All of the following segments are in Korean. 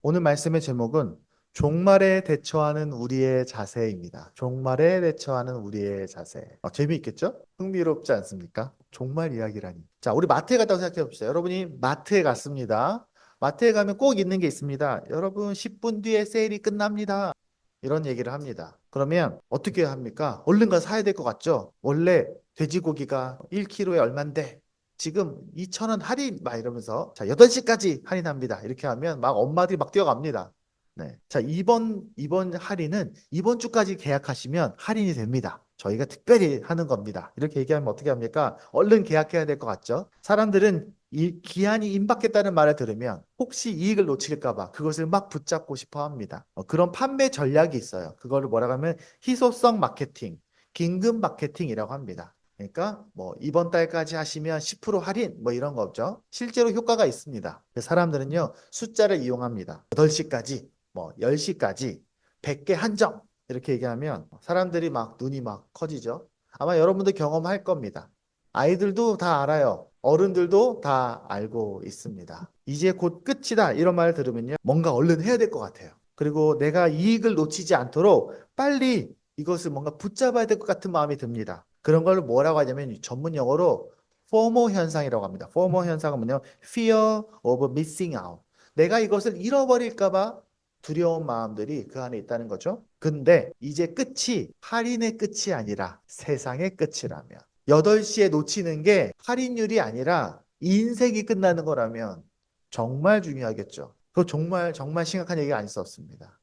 오늘 말씀의 제목은 종말에 대처하는 우리의 자세입니다. 종말에 대처하는 우리의 자세. 재미있겠죠? 흥미롭지 않습니까? 종말 이야기라니. 자, 우리 마트에 갔다고 생각해 봅시다. 여러분이 마트에 갔습니다. 마트에 가면 꼭 있는 게 있습니다. 여러분, 10분 뒤에 세일이 끝납니다. 이런 얘기를 합니다. 그러면 어떻게 합니까? 얼른 가서 사야 될 것 같죠? 원래 돼지고기가 1kg에 얼만데 지금 2,000원 할인 막 이러면서 자 8시까지 할인합니다. 이렇게 하면 막 엄마들이 막 뛰어갑니다. 네. 자, 이번 할인은 이번 주까지 계약하시면 할인이 됩니다. 저희가 특별히 하는 겁니다. 이렇게 얘기하면 어떻게 합니까? 얼른 계약해야 될 것 같죠? 사람들은 이 기한이 임박했다는 말을 들으면 혹시 이익을 놓칠까 봐 그것을 막 붙잡고 싶어 합니다. 그런 판매 전략이 있어요. 그거를 뭐라고 하면 희소성 마케팅, 긴급 마케팅이라고 합니다. 그러니까 뭐 이번 달까지 하시면 10% 할인 뭐 이런 거죠. 실제로 효과가 있습니다. 사람들은요 숫자를 이용합니다. 8시까지 뭐 10시까지 100개 한정 이렇게 얘기하면 사람들이 막 눈이 막 커지죠. 아마 여러분도 경험할 겁니다. 아이들도 다 알아요. 어른들도 다 알고 있습니다. 이제 곧 끝이다 이런 말을 들으면요 뭔가 얼른 해야 될 것 같아요. 그리고 내가 이익을 놓치지 않도록 빨리 이것을 뭔가 붙잡아야 될 것 같은 마음이 듭니다. 그런 걸 뭐라고 하냐면 전문 용어로 FOMO 현상이라고 합니다. FOMO 현상은 뭐냐면 Fear of Missing Out. 내가 이것을 잃어버릴까 봐 두려운 마음들이 그 안에 있다는 거죠. 근데 이제 끝이 할인의 끝이 아니라 세상의 끝이라면 8시에 놓치는 게 할인율이 아니라 인생이 끝나는 거라면 정말 중요하겠죠. 그거 정말 심각한 얘기가 아닐 수 없습니다.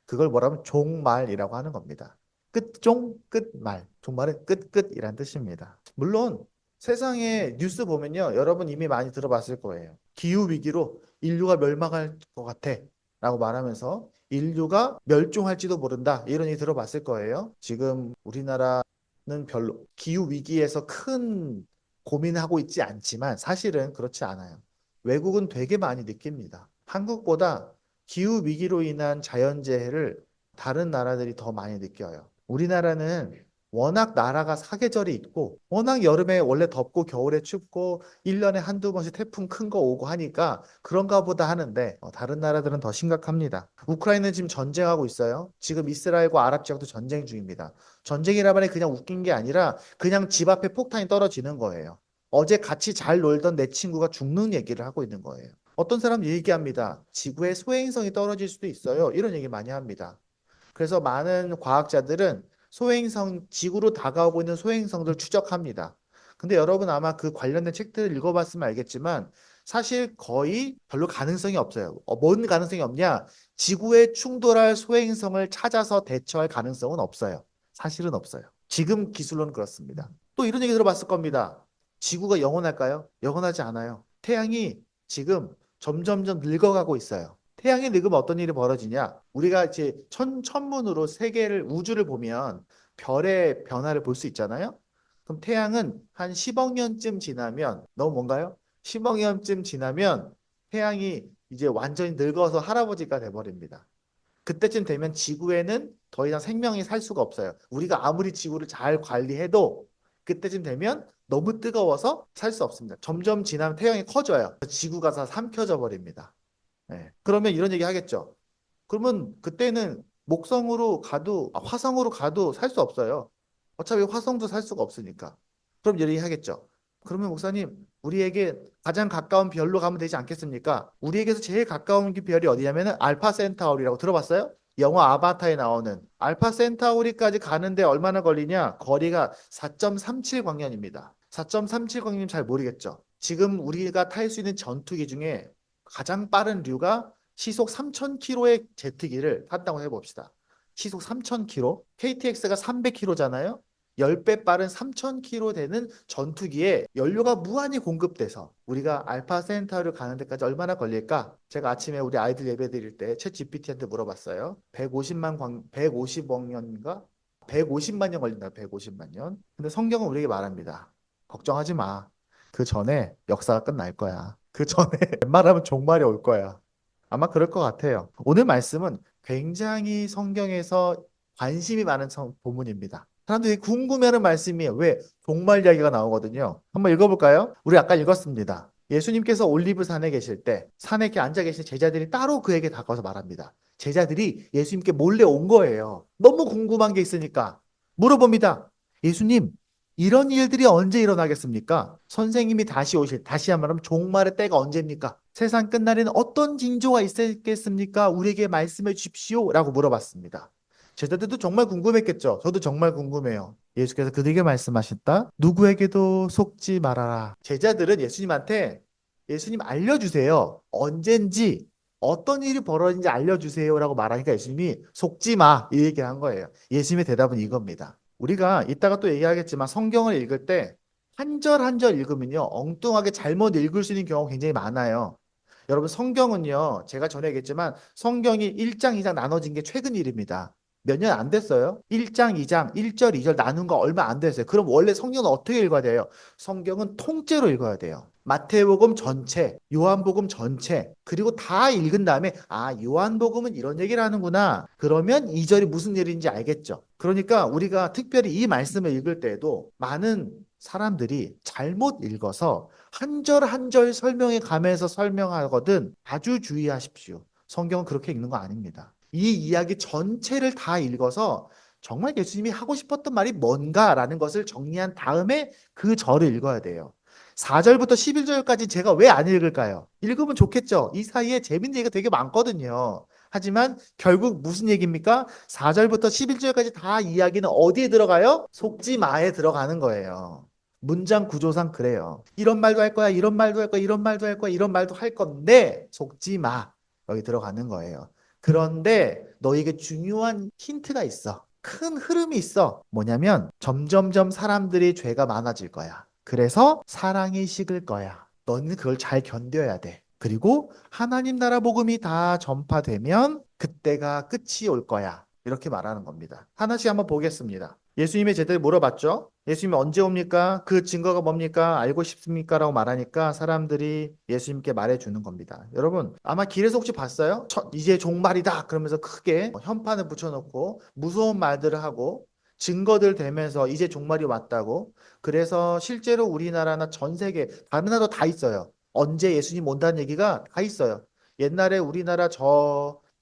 그걸 뭐라면 종말이라고 하는 겁니다. 끝종, 끝말. 종말은 끝이란 뜻입니다. 물론 세상에 뉴스 보면요. 여러분 이미 많이 들어봤을 거예요. 기후위기로 인류가 멸망할 것 같아. 라고 말하면서 인류가 멸종할지도 모른다. 이런 얘기 들어봤을 거예요. 지금 우리나라는 별로 기후위기에서 큰 고민하고 있지 않지만 사실은 그렇지 않아요. 외국은 되게 많이 느낍니다. 한국보다 기후 위기로 인한 자연재해를 다른 나라들이 더 많이 느껴요. 우리나라는 워낙 나라가 사계절이 있고, 워낙 여름에 원래 덥고 겨울에 춥고, 1년에 한두 번씩 태풍 큰 거 오고 하니까 그런가 보다 하는데, 다른 나라들은 더 심각합니다. 우크라이나는 지금 전쟁하고 있어요. 지금 이스라엘과 아랍 지역도 전쟁 중입니다. 전쟁이라 말이 그냥 웃긴 게 아니라 그냥 집 앞에 폭탄이 떨어지는 거예요. 어제 같이 잘 놀던 내 친구가 죽는 얘기를 하고 있는 거예요. 어떤 사람 얘기합니다. 지구의 소행성이 떨어질 수도 있어요. 이런 얘기 많이 합니다. 그래서 많은 과학자들은 지구로 다가오고 있는 소행성들 추적합니다. 근데 여러분 아마 그 관련된 책들을 읽어봤으면 알겠지만 사실 거의 별로 가능성이 없어요. 뭔 가능성이 없냐? 지구에 충돌할 소행성을 찾아서 대처할 가능성은 없어요. 사실은 없어요. 지금 기술로는 그렇습니다. 또 이런 얘기 들어봤을 겁니다. 지구가 영원할까요? 영원하지 않아요. 태양이 지금 점점점 늙어가고 있어요. 태양이 늙으면 어떤 일이 벌어지냐? 우리가 이제 천문으로 세계를, 우주를 보면 별의 변화를 볼 수 있잖아요? 그럼 태양은 한 10억 년쯤 지나면, 너무 뭔가요? 10억 년쯤 지나면 태양이 이제 완전히 늙어서 할아버지가 돼버립니다. 그때쯤 되면 지구에는 더 이상 생명이 살 수가 없어요. 우리가 아무리 지구를 잘 관리해도 그때쯤 되면 너무 뜨거워서 살 수 없습니다. 점점 지나면 태양이 커져요. 지구가 다 삼켜져 버립니다. 네. 그러면 이런 얘기 하겠죠. 그러면 그때는 목성으로 가도, 화성으로 가도 살 수 없어요. 어차피 화성도 살 수가 없으니까. 그럼 이런 얘기 하겠죠. 그러면 목사님, 우리에게 가장 가까운 별로 가면 되지 않겠습니까? 우리에게서 제일 가까운 그 별이 어디냐면은 알파 센타우리라고 들어봤어요? 영화 아바타에 나오는 알파 센타우리까지 가는데 얼마나 걸리냐? 거리가 4.37 광년입니다. 4.37 광년 잘 모르겠죠. 지금 우리가 탈 수 있는 전투기 중에 가장 빠른 류가 시속 3,000km의 제트기를 탔다고 해봅시다. 시속 3,000km, KTX가 300km잖아요. 10배 빠른 3,000km 되는 전투기에 연료가 무한히 공급돼서 우리가 알파 센타우를 가는 데까지 얼마나 걸릴까? 제가 아침에 우리 아이들 예배 드릴 때 챗 GPT한테 물어봤어요. 150억 년인가? 150만 년 걸린다. 150만 년. 근데 성경은 우리에게 말합니다. 걱정하지 마. 그 전에 역사가 끝날 거야. 그 전에 웬만하면 종말이 올 거야. 아마 그럴 것 같아요. 오늘 말씀은 굉장히 성경에서 관심이 많은 본문입니다. 사람들이 궁금해하는 말씀이에요. 왜? 종말 이야기가 나오거든요. 한번 읽어볼까요? 우리 아까 읽었습니다. 예수님께서 올리브산에 계실 때 산에 이렇게 앉아 계신 제자들이 따로 그에게 다가와서 말합니다. 제자들이 예수님께 몰래 온 거예요. 너무 궁금한 게 있으니까 물어봅니다. 예수님, 이런 일들이 언제 일어나겠습니까? 선생님이 다시 한 번 하면 종말의 때가 언제입니까? 세상 끝날에는 어떤 징조가 있겠습니까? 우리에게 말씀해 주십시오. 라고 물어봤습니다. 제자들도 정말 궁금했겠죠. 저도 정말 궁금해요. 예수께서 그들에게 말씀하셨다. 누구에게도 속지 말아라. 제자들은 예수님한테 예수님 알려주세요. 언젠지 어떤 일이 벌어진지 알려주세요라고 말하니까 예수님이 속지 마. 이 얘기를 한 거예요. 예수님의 대답은 이겁니다. 우리가 이따가 또 얘기하겠지만 성경을 읽을 때 한 절 한 절 읽으면요. 엉뚱하게 잘못 읽을 수 있는 경우가 굉장히 많아요. 여러분 성경은요. 제가 전에 얘기했지만 성경이 1장, 2장 나눠진 게 최근 일입니다. 몇 년 안 됐어요. 1장, 2장, 1절, 2절 나눈 거 얼마 안 됐어요. 그럼 원래 성경은 어떻게 읽어야 돼요? 성경은 통째로 읽어야 돼요. 마태복음 전체, 요한복음 전체, 그리고 다 읽은 다음에 아, 요한복음은 이런 얘기를 하는구나. 그러면 이 절이 무슨 일인지 알겠죠. 그러니까 우리가 특별히 이 말씀을 읽을 때에도 많은 사람들이 잘못 읽어서 한 절 한 절 설명해 가면서 설명하거든 아주 주의하십시오. 성경은 그렇게 읽는 거 아닙니다. 이 이야기 전체를 다 읽어서 정말 예수님이 하고 싶었던 말이 뭔가라는 것을 정리한 다음에 그 절을 읽어야 돼요. 4절부터 11절까지 제가 왜 안 읽을까요? 읽으면 좋겠죠. 이 사이에 재밌는 얘기가 되게 많거든요. 하지만 결국 무슨 얘기입니까? 4절부터 11절까지 다 이야기는 어디에 들어가요? 속지 마에 들어가는 거예요. 문장 구조상 그래요. 이런 말도 할 거야, 이런 말도 할 거야, 이런 말도 할 거야, 이런 말도 할 건데 속지 마. 여기 들어가는 거예요. 그런데 너에게 중요한 힌트가 있어. 큰 흐름이 있어. 뭐냐면 점점점 사람들이 죄가 많아질 거야. 그래서 사랑이 식을 거야. 너는 그걸 잘 견뎌야 돼. 그리고 하나님 나라 복음이 다 전파되면 그때가 끝이 올 거야. 이렇게 말하는 겁니다. 하나씩 한번 보겠습니다. 예수님의 제자들이 물어봤죠. 예수님이 언제 옵니까? 그 증거가 뭡니까? 알고 싶습니까? 라고 말하니까 사람들이 예수님께 말해주는 겁니다. 여러분, 아마 길에서 혹시 봤어요? 이제 종말이다. 그러면서 크게 현판을 붙여놓고 무서운 말들을 하고 증거들 대면서 이제 종말이 왔다고. 그래서 실제로 우리나라나 전 세계 다른 나라도 다 있어요. 언제 예수님 온다는 얘기가 다 있어요. 옛날에 우리나라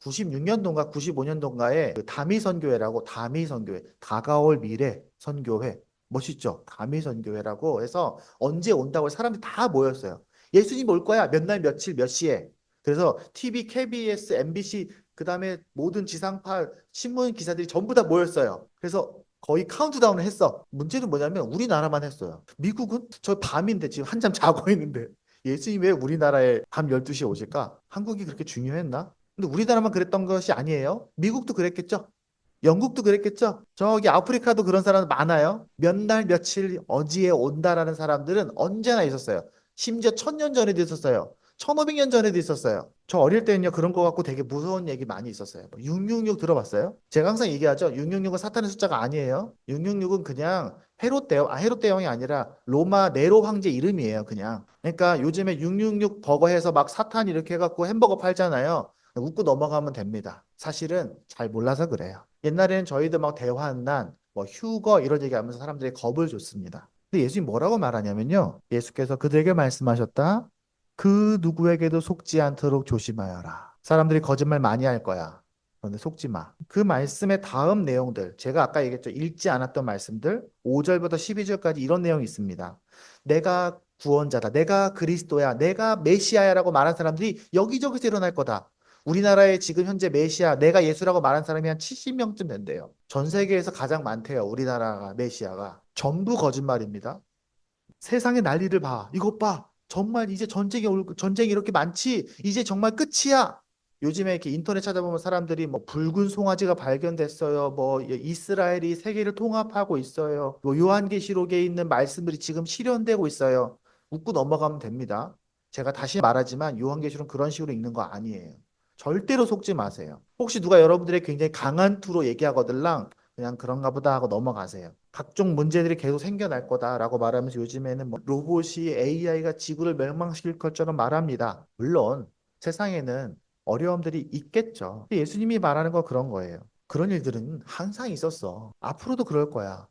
96년도인가 95년도인가에 그 다미선교회라고 다미선교회 다가올 미래 선교회 멋있죠? 다미선교회라고 해서 언제 온다고 사람들이 다 모였어요. 예수님 올 거야. 몇 날 며칠 몇 시에. 그래서 TV, KBS, MBC 그다음에 모든 지상파 신문 기사들이 전부 다 모였어요. 그래서 거의 카운트다운을 했어. 문제는 뭐냐면 우리나라만 했어요. 미국은 저 밤인데 지금 한참 자고 있는데 예수님 왜 우리나라에 밤 12시에 오실까? 한국이 그렇게 중요했나? 근데 우리나라만 그랬던 것이 아니에요. 미국도 그랬겠죠. 영국도 그랬겠죠. 저기 아프리카도 그런 사람 많아요. 몇 날 며칠 어디에 온다라는 사람들은 언제나 있었어요. 심지어 1000년 전에도 있었어요. 1500년 전에도 있었어요. 저 어릴 때는요 그런 거 갖고 되게 무서운 얘기 많이 있었어요. 666 들어봤어요? 제가 항상 얘기하죠. 666은 사탄의 숫자가 아니에요. 666은 그냥 헤롯 대왕이 아니라 로마 네로 황제 이름이에요. 그냥. 그러니까 요즘에 666 버거 해서 막 사탄 이렇게 해갖고 햄버거 팔잖아요. 웃고 넘어가면 됩니다. 사실은 잘 몰라서 그래요. 옛날에는 저희도 막 대환난, 뭐 휴거 이런 얘기하면서 사람들이 겁을 줬습니다. 근데 예수님 뭐라고 말하냐면요. 예수께서 그들에게 말씀하셨다. 그 누구에게도 속지 않도록 조심하여라. 사람들이 거짓말 많이 할 거야. 그런데 속지 마. 그 말씀의 다음 내용들, 제가 아까 얘기했죠. 읽지 않았던 말씀들, 5절부터 12절까지 이런 내용이 있습니다. 내가 구원자다. 내가 그리스도야. 내가 메시아야라고 말한 사람들이 여기저기서 일어날 거다. 우리나라에 지금 현재 메시아, 내가 예수라고 말한 사람이 한 70명쯤 된대요. 전 세계에서 가장 많대요. 우리나라가 메시아가. 전부 거짓말입니다. 세상의 난리를 봐. 이것 봐. 정말 이제 전쟁이 이렇게 많지? 이제 정말 끝이야. 요즘에 이렇게 인터넷 찾아보면 사람들이 뭐 붉은 송아지가 발견됐어요. 뭐 이스라엘이 세계를 통합하고 있어요. 뭐 요한계시록에 있는 말씀들이 지금 실현되고 있어요. 웃고 넘어가면 됩니다. 제가 다시 말하지만 요한계시록은 그런 식으로 읽는 거 아니에요. 절대로 속지 마세요. 혹시 누가 여러분들의 굉장히 강한 투로 얘기하거들랑 그냥 그런가 보다 하고 넘어가세요. 각종 문제들이 계속 생겨날 거다라고 말하면서 요즘에는 뭐 로봇이 AI가 지구를 멸망시킬 것처럼 말합니다. 물론 세상에는 어려움들이 있겠죠. 예수님이 말하는 건 그런 거예요. 그런 일들은 항상 있었어. 앞으로도 그럴 거야.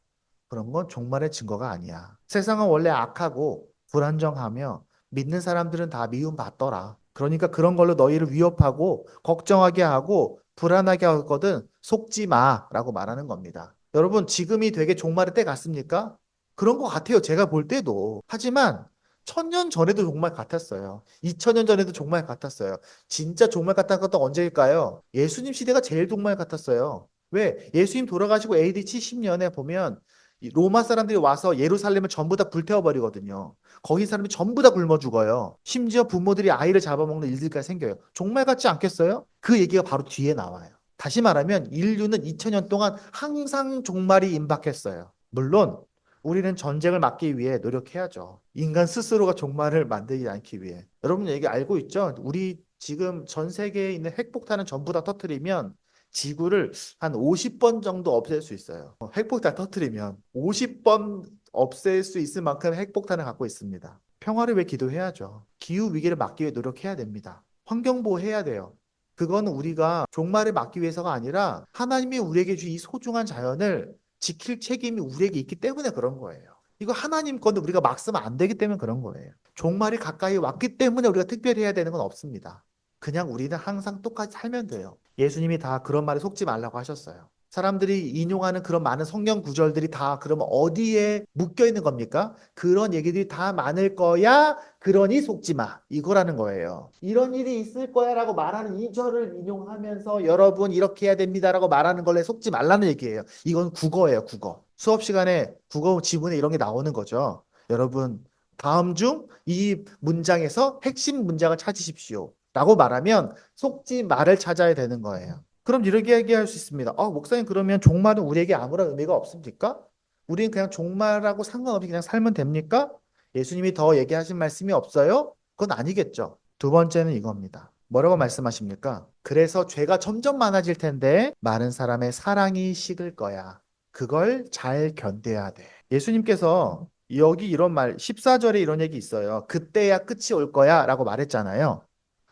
그런 건 종말의 증거가 아니야. 세상은 원래 악하고 불안정하며 믿는 사람들은 다 미움받더라. 그러니까 그런 걸로 너희를 위협하고 걱정하게 하고 불안하게 하거든 속지 마라고 말하는 겁니다. 여러분 지금이 되게 종말의 때 같습니까? 그런 것 같아요. 제가 볼 때도. 하지만 1000년 전에도 종말 같았어요. 2000년 전에도 종말 같았어요. 진짜 종말 같은 것도 언제일까요? 예수님 시대가 제일 종말 같았어요. 왜? 예수님 돌아가시고 AD 70년에 보면 이 로마 사람들이 와서 예루살렘을 전부 다 불태워 버리거든요. 거기 사람이 전부 다 굶어 죽어요. 심지어 부모들이 아이를 잡아먹는 일들까지 생겨요. 종말 같지 않겠어요? 그 얘기가 바로 뒤에 나와요. 다시 말하면 인류는 2000년 동안 항상 종말이 임박했어요. 물론 우리는 전쟁을 막기 위해 노력해야죠. 인간 스스로가 종말을 만들지 않기 위해. 여러분 얘기 알고 있죠? 우리 지금 전 세계에 있는 핵폭탄을 전부 다 터뜨리면 지구를 한 50번 정도 없앨 수 있어요. 핵폭탄 터뜨리면 50번 없앨 수 있을 만큼 핵폭탄을 갖고 있습니다. 평화를 위해 기도해야죠. 기후 위기를 막기 위해 노력해야 됩니다. 환경 보호해야 돼요. 그거는 우리가 종말을 막기 위해서가 아니라 하나님이 우리에게 준 이 소중한 자연을 지킬 책임이 우리에게 있기 때문에 그런 거예요. 이거 하나님 건데 우리가 막 쓰면 안 되기 때문에 그런 거예요. 종말이 가까이 왔기 때문에 우리가 특별히 해야 되는 건 없습니다. 그냥 우리는 항상 똑같이 살면 돼요. 예수님이 다 그런 말에 속지 말라고 하셨어요. 사람들이 인용하는 그런 많은 성경 구절들이 다 그러면 어디에 묶여 있는 겁니까? 그런 얘기들이 다 많을 거야. 그러니 속지 마. 이거라는 거예요. 이런 일이 있을 거야라고 말하는 이 절을 인용하면서 여러분 이렇게 해야 됩니다라고 말하는 걸로 속지 말라는 얘기예요. 이건 국어예요, 국어. 수업 시간에 국어 지문에 이런 게 나오는 거죠. 여러분 다음 중 이 문장에서 핵심 문장을 찾으십시오. 라고 말하면 속지 말을 찾아야 되는 거예요. 그럼 이렇게 얘기할 수 있습니다. 목사님 그러면 종말은 우리에게 아무런 의미가 없습니까? 우리는 그냥 종말하고 상관없이 그냥 살면 됩니까? 예수님이 더 얘기하신 말씀이 없어요? 그건 아니겠죠. 두 번째는 이겁니다. 뭐라고 말씀하십니까? 그래서 죄가 점점 많아질 텐데 많은 사람의 사랑이 식을 거야. 그걸 잘 견뎌야 돼. 예수님께서 여기 이런 말 14절에 이런 얘기 있어요. 그때야 끝이 올 거야 라고 말했잖아요.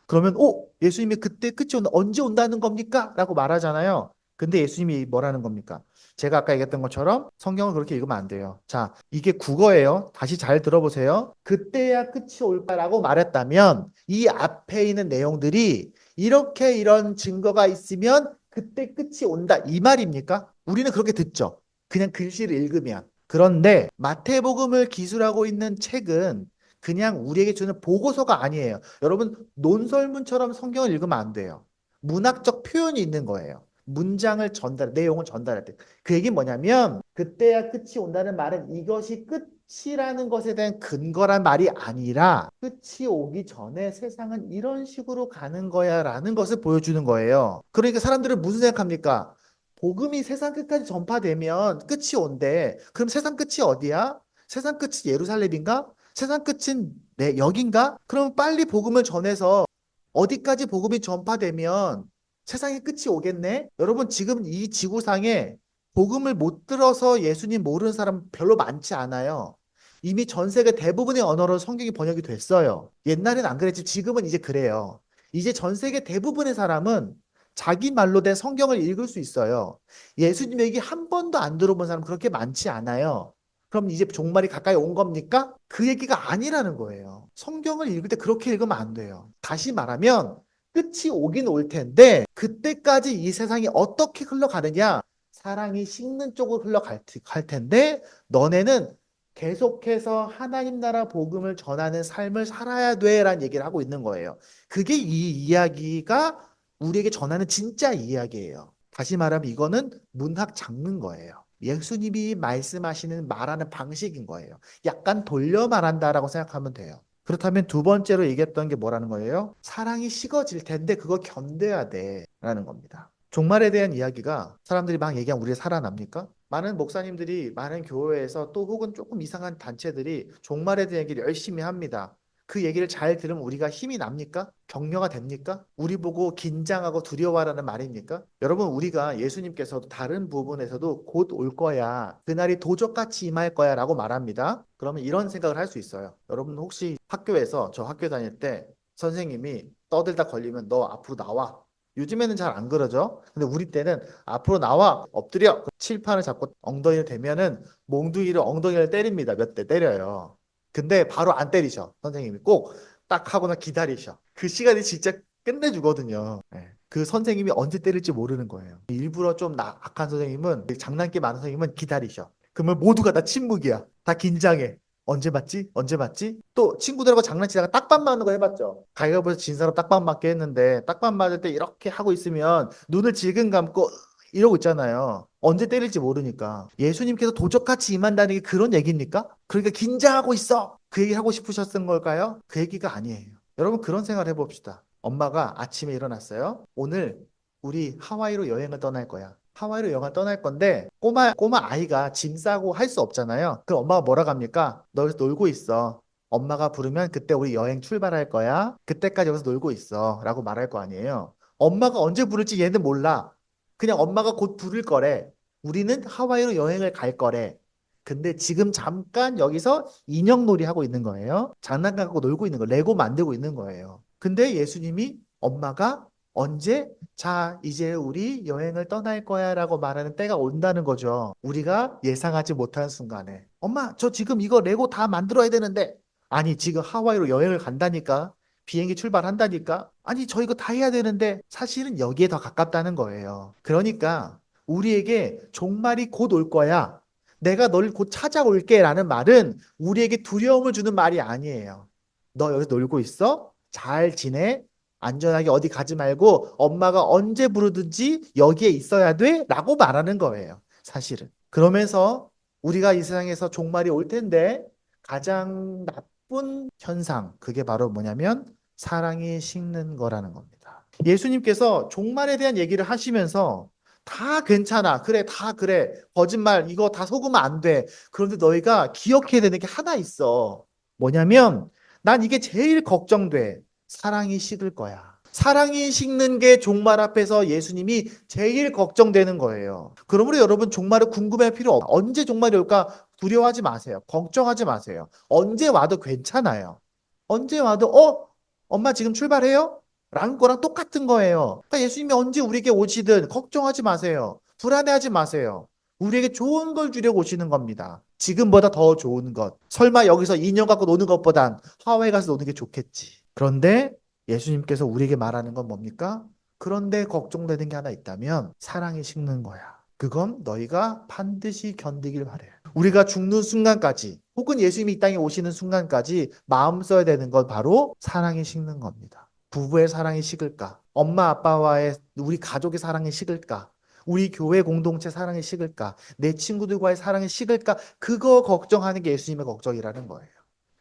그러면 예수님이 그때 끝이 온다. 언제 온다는 겁니까? 라고 말하잖아요. 근데 예수님이 뭐라는 겁니까? 제가 아까 얘기했던 것처럼 성경을 그렇게 읽으면 안 돼요. 자, 이게 국어예요. 다시 잘 들어보세요. 그때야 끝이 올까라고 말했다면 이 앞에 있는 내용들이 이렇게 이런 증거가 있으면 그때 끝이 온다. 이 말입니까? 우리는 그렇게 듣죠. 그냥 글씨를 읽으면. 그런데 마태복음을 기술하고 있는 책은 그냥 우리에게 주는 보고서가 아니에요. 여러분, 논설문처럼 성경을 읽으면 안 돼요. 문학적 표현이 있는 거예요. 문장을 내용을 전달할 때. 그 얘기는 뭐냐면, 그때야 끝이 온다는 말은 이것이 끝이라는 것에 대한 근거란 말이 아니라, 끝이 오기 전에 세상은 이런 식으로 가는 거야 라는 것을 보여주는 거예요. 그러니까 사람들은 무슨 생각합니까? 복음이 세상 끝까지 전파되면 끝이 온대. 그럼 세상 끝이 어디야? 세상 끝이 예루살렘인가? 세상 끝은 여긴가? 그럼 빨리 복음을 전해서 어디까지 복음이 전파되면 세상의 끝이 오겠네? 여러분 지금 이 지구상에 복음을 못 들어서 예수님 모르는 사람 별로 많지 않아요. 이미 전 세계 대부분의 언어로 성경이 번역이 됐어요. 옛날엔 안 그랬지. 지금은 이제 그래요. 이제 전 세계 대부분의 사람은 자기 말로 된 성경을 읽을 수 있어요. 예수님 얘기 한 번도 안 들어본 사람 그렇게 많지 않아요. 그럼 이제 종말이 가까이 온 겁니까? 그 얘기가 아니라는 거예요. 성경을 읽을 때 그렇게 읽으면 안 돼요. 다시 말하면 끝이 오긴 올 텐데 그때까지 이 세상이 어떻게 흘러가느냐? 사랑이 식는 쪽으로 흘러갈 텐데 너네는 계속해서 하나님 나라 복음을 전하는 삶을 살아야 돼라는 얘기를 하고 있는 거예요. 그게 이 이야기가 우리에게 전하는 진짜 이야기예요. 다시 말하면 이거는 문학 장르인 거예요. 예수님이 말씀하시는 말하는 방식인 거예요. 약간 돌려 말한다라고 생각하면 돼요. 그렇다면 두 번째로 얘기했던 게 뭐라는 거예요? 사랑이 식어질 텐데 그거 견뎌야 돼 라는 겁니다. 종말에 대한 이야기가 사람들이 막 얘기하면 우리가 살아납니까? 많은 목사님들이 많은 교회에서 또 혹은 조금 이상한 단체들이 종말에 대한 얘기를 열심히 합니다. 그 얘기를 잘 들으면 우리가 힘이 납니까? 격려가 됩니까? 우리 보고 긴장하고 두려워하라는 말입니까? 여러분, 우리가 예수님께서도 다른 부분에서도 곧 올 거야. 그날이 도적같이 임할 거야 라고 말합니다. 그러면 이런 생각을 할 수 있어요. 여러분 혹시 학교에서 저 학교 다닐 때 선생님이 떠들다 걸리면 너 앞으로 나와. 요즘에는 잘 안 그러죠. 근데 우리 때는 앞으로 나와 엎드려 칠판을 잡고 엉덩이를 대면은 몽둥이를 엉덩이를 때립니다. 몇 대 때려요. 근데 바로 안 때리셔. 선생님이 꼭 딱 하거나 기다리셔. 그 시간이 진짜 끝내주거든요. 네. 그 선생님이 언제 때릴지 모르는 거예요. 일부러 좀 악한 선생님은, 장난기 많은 선생님은 기다리셔. 그러면 모두가 다 침묵이야. 다 긴장해. 언제 맞지? 언제 맞지? 또 친구들하고 장난치다가 딱밤 맞는 거 해봤죠. 가위바위보에서 진 사람 딱밤 맞게 했는데 딱밤 맞을 때 이렇게 하고 있으면 눈을 질끈 감고 이러고 있잖아요. 언제 때릴지 모르니까. 예수님께서 도적같이 임한다는 게 그런 얘기입니까? 그러니까 긴장하고 있어. 그 얘기 하고 싶으셨던 걸까요? 그 얘기가 아니에요. 여러분 그런 생각 해봅시다. 엄마가 아침에 일어났어요. 오늘 우리 하와이로 여행을 떠날 거야. 하와이로 여행을 떠날 건데 꼬마 아이가 짐 싸고 할 수 없잖아요. 그럼 엄마가 뭐라 합니까? 너 여기서 놀고 있어. 엄마가 부르면 그때 우리 여행 출발할 거야. 그때까지 여기서 놀고 있어. 라고 말할 거 아니에요. 엄마가 언제 부를지 얘는 몰라. 그냥 엄마가 곧 부를 거래. 우리는 하와이로 여행을 갈 거래. 근데 지금 잠깐 여기서 인형놀이 하고 있는 거예요. 장난감 갖고 놀고 있는 거, 레고 만들고 있는 거예요. 근데 예수님이 엄마가 언제 자, 이제 우리 여행을 떠날 거야 라고 말하는 때가 온다는 거죠. 우리가 예상하지 못한 순간에. 엄마, 저 지금 이거 레고 다 만들어야 되는데. 아니, 지금 하와이로 여행을 간다니까. 비행기 출발한다니까? 아니, 저 이거 다 해야 되는데 사실은 여기에 더 가깝다는 거예요. 그러니까 우리에게 종말이 곧 올 거야. 내가 널 곧 찾아올게 라는 말은 우리에게 두려움을 주는 말이 아니에요. 너 여기서 놀고 있어? 잘 지내? 안전하게 어디 가지 말고 엄마가 언제 부르든지 여기에 있어야 돼? 라고 말하는 거예요. 사실은. 그러면서 우리가 이 세상에서 종말이 올 텐데 가장 나쁜 현상, 그게 바로 뭐냐면 사랑이 식는 거라는 겁니다. 예수님께서 종말에 대한 얘기를 하시면서 다 괜찮아. 그래, 다 그래. 거짓말, 이거 다 속으면 안 돼. 그런데 너희가 기억해야 되는 게 하나 있어. 뭐냐면, 난 이게 제일 걱정돼. 사랑이 식을 거야. 사랑이 식는 게 종말 앞에서 예수님이 제일 걱정되는 거예요. 그러므로 여러분 종말을 궁금해할 필요 없어요. 언제 종말이 올까 두려워하지 마세요. 걱정하지 마세요. 언제 와도 괜찮아요. 언제 와도 엄마 지금 출발해요? 라는 거랑 똑같은 거예요. 그러니까 예수님이 언제 우리에게 오시든 걱정하지 마세요. 불안해하지 마세요. 우리에게 좋은 걸 주려고 오시는 겁니다. 지금보다 더 좋은 것. 설마 여기서 인형 갖고 노는 것보단 하와이 가서 노는 게 좋겠지. 그런데 예수님께서 우리에게 말하는 건 뭡니까? 그런데 걱정되는 게 하나 있다면 사랑이 식는 거야. 그건 너희가 반드시 견디길 바래. 우리가 죽는 순간까지 혹은 예수님이 이 땅에 오시는 순간까지 마음 써야 되는 건 바로 사랑이 식는 겁니다. 부부의 사랑이 식을까? 엄마 아빠와의 우리 가족의 사랑이 식을까? 우리 교회 공동체 사랑이 식을까? 내 친구들과의 사랑이 식을까? 그거 걱정하는 게 예수님의 걱정이라는 거예요.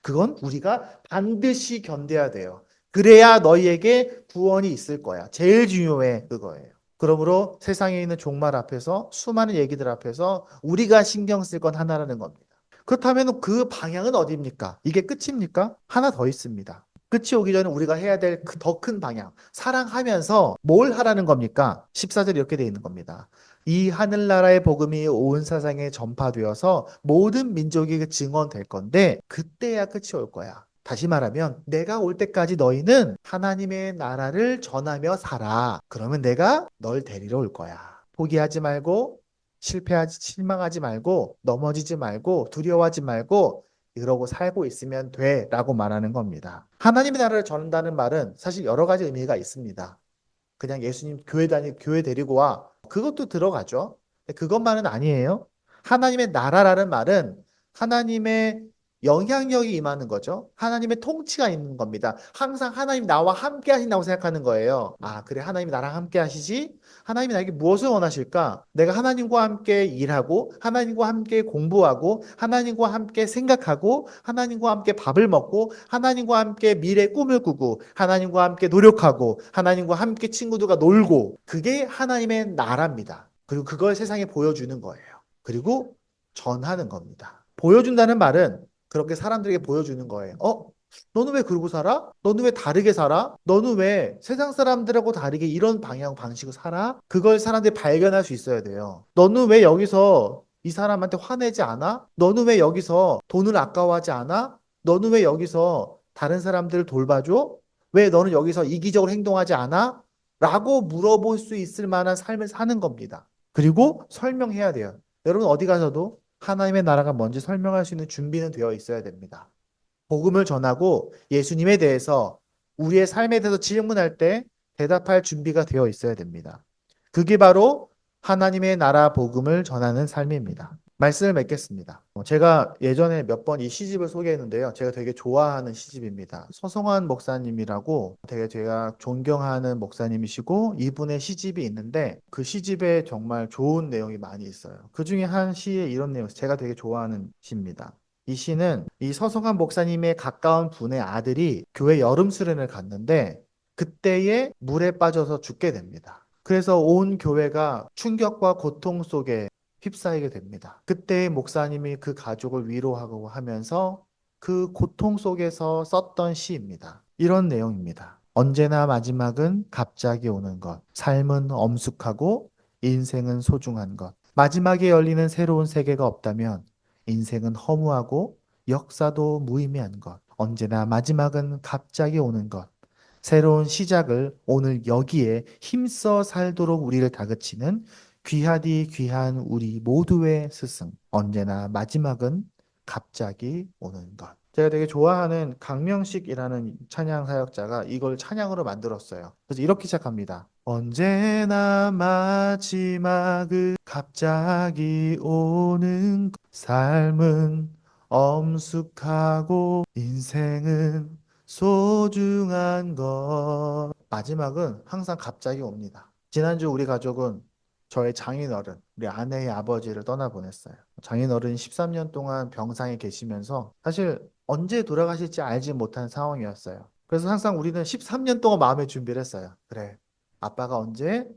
그건 우리가 반드시 견뎌야 돼요. 그래야 너희에게 구원이 있을 거야. 제일 중요해, 그거예요. 그러므로 세상에 있는 종말 앞에서 수많은 얘기들 앞에서 우리가 신경 쓸 건 하나라는 겁니다. 그렇다면 그 방향은 어디입니까? 이게 끝입니까? 하나 더 있습니다. 끝이 오기 전에 우리가 해야 될 더 큰 방향. 사랑하면서 뭘 하라는 겁니까? 14절에 이렇게 되어 있는 겁니다. 이 하늘나라의 복음이 온 세상에 전파되어서 모든 민족에게 증언될 건데 그때야 끝이 올 거야. 다시 말하면 내가 올 때까지 너희는 하나님의 나라를 전하며 살아. 그러면 내가 널 데리러 올 거야. 포기하지 말고 실망하지 말고 넘어지지 말고 두려워하지 말고 이러고 살고 있으면 돼 라고 말하는 겁니다. 하나님의 나라를 전한다는 말은 사실 여러 가지 의미가 있습니다. 그냥 예수님 교회 데리고 와. 그것도 들어가죠. 그것만은 아니에요. 하나님의 나라라는 말은 하나님의 영향력이 임하는 거죠. 하나님의 통치가 있는 겁니다. 항상 하나님 나와 함께 하신다고 생각하는 거예요. 아, 그래. 하나님이 나랑 함께 하시지? 하나님이 나에게 무엇을 원하실까? 내가 하나님과 함께 일하고, 하나님과 함께 공부하고, 하나님과 함께 생각하고, 하나님과 함께 밥을 먹고, 하나님과 함께 미래 꿈을 꾸고, 하나님과 함께 노력하고, 하나님과 함께 친구들과 놀고, 그게 하나님의 나라입니다. 그리고 그걸 세상에 보여주는 거예요. 그리고 전하는 겁니다. 보여준다는 말은 그렇게 사람들에게 보여주는 거예요. 너는 왜 그러고 살아? 너는 왜 다르게 살아? 너는 왜 세상 사람들하고 다르게 이런 방식으로 살아? 그걸 사람들이 발견할 수 있어야 돼요. 너는 왜 여기서 이 사람한테 화내지 않아? 너는 왜 여기서 돈을 아까워하지 않아? 너는 왜 여기서 다른 사람들을 돌봐줘? 왜 너는 여기서 이기적으로 행동하지 않아? 라고 물어볼 수 있을 만한 삶을 사는 겁니다. 그리고 설명해야 돼요. 여러분 어디 가서도 하나님의 나라가 뭔지 설명할 수 있는 준비는 되어 있어야 됩니다. 복음을 전하고 예수님에 대해서 우리의 삶에 대해서 질문할 때 대답할 준비가 되어 있어야 됩니다. 그게 바로 하나님의 나라 복음을 전하는 삶입니다. 말씀을 맺겠습니다. 제가 예전에 몇 번 이 시집을 소개했는데요. 제가 되게 좋아하는 시집입니다. 서성환 목사님이라고 되게 제가 존경하는 목사님이시고 이분의 시집이 있는데 그 시집에 정말 좋은 내용이 많이 있어요. 그 중에 한 시에 이런 내용, 제가 되게 좋아하는 시입니다. 이 시는 이 서성한 목사님의 가까운 분의 아들이 교회 여름 수련을 갔는데 그때에 물에 빠져서 죽게 됩니다. 그래서 온 교회가 충격과 고통 속에 휩싸이게 됩니다. 그때 목사님이 그 가족을 위로하고 하면서 그 고통 속에서 썼던 시입니다. 이런 내용입니다. 언제나 마지막은 갑자기 오는 것. 삶은 엄숙하고 인생은 소중한 것. 마지막에 열리는 새로운 세계가 없다면 인생은 허무하고 역사도 무의미한 것. 언제나 마지막은 갑자기 오는 것. 새로운 시작을 오늘 여기에 힘써 살도록 우리를 다그치는 귀하디 귀한 우리 모두의 스승. 언제나 마지막은 갑자기 오는 것. 제가 되게 좋아하는 강명식이라는 찬양 사역자가 이걸 찬양으로 만들었어요. 그래서 이렇게 시작합니다. 언제나 마지막은 갑자기 오는 것. 삶은 엄숙하고 인생은 소중한 것. 마지막은 항상 갑자기 옵니다. 지난주 우리 가족은 저의 장인어른, 우리 아내의 아버지를 떠나보냈어요. 장인어른이 13년 동안 병상에 계시면서 사실 언제 돌아가실지 알지 못한 상황이었어요. 그래서 항상 우리는 13년 동안 마음의 준비를 했어요. 그래, 아빠가 언제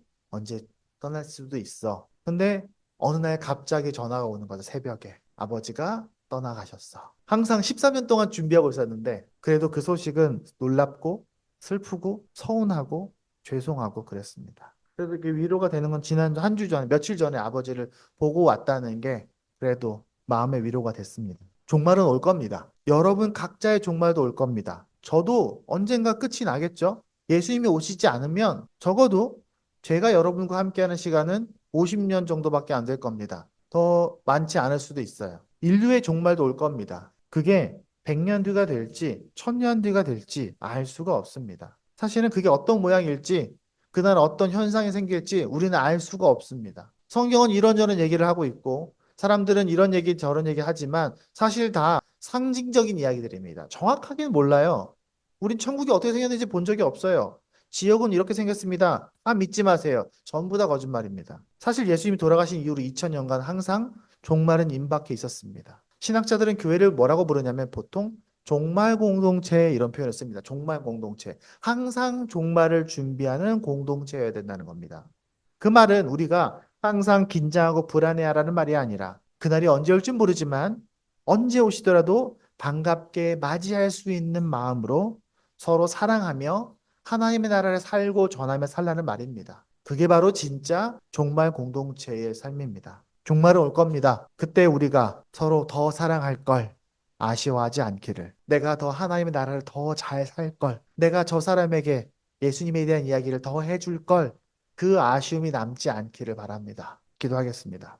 떠날 수도 있어. 근데 어느 날 갑자기 전화가 오는 거죠, 새벽에. 아버지가 떠나가셨어. 항상 13년 동안 준비하고 있었는데, 그래도 그 소식은 놀랍고, 슬프고, 서운하고, 죄송하고 그랬습니다. 그래도 이게 위로가 되는 건 지난 한 주 전에, 며칠 전에 아버지를 보고 왔다는 게 그래도 마음의 위로가 됐습니다. 종말은 올 겁니다. 여러분 각자의 종말도 올 겁니다. 저도 언젠가 끝이 나겠죠? 예수님이 오시지 않으면 적어도 제가 여러분과 함께하는 시간은 50년 정도밖에 안 될 겁니다. 더 많지 않을 수도 있어요. 인류의 종말도 올 겁니다. 그게 100년 뒤가 될지 1000년 뒤가 될지 알 수가 없습니다. 사실은 그게 어떤 모양일지 그날 어떤 현상이 생길지 우리는 알 수가 없습니다. 성경은 이런저런 얘기를 하고 있고 사람들은 이런 얘기 저런 얘기 하지만 사실 다 상징적인 이야기들입니다. 정확하게는 몰라요. 우린 천국이 어떻게 생겼는지 본 적이 없어요. 지역은 이렇게 생겼습니다. 아, 믿지 마세요. 전부 다 거짓말입니다. 사실 예수님이 돌아가신 이후로 2000년간 항상 종말은 임박해 있었습니다. 신학자들은 교회를 뭐라고 부르냐면 보통 종말 공동체 이런 표현을 씁니다. 종말 공동체. 항상 종말을 준비하는 공동체여야 된다는 겁니다. 그 말은 우리가 항상 긴장하고 불안해하라는 말이 아니라 그날이 언제 올지 모르지만 언제 오시더라도 반갑게 맞이할 수 있는 마음으로 서로 사랑하며 하나님의 나라를 살고 전하며 살라는 말입니다. 그게 바로 진짜 종말 공동체의 삶입니다. 종말은 올 겁니다. 그때 우리가 서로 더 사랑할 걸 아쉬워하지 않기를. 내가 더 하나님의 나라를 더 잘 살 걸. 내가 저 사람에게 예수님에 대한 이야기를 더 해줄 걸. 그 아쉬움이 남지 않기를 바랍니다. 기도하겠습니다.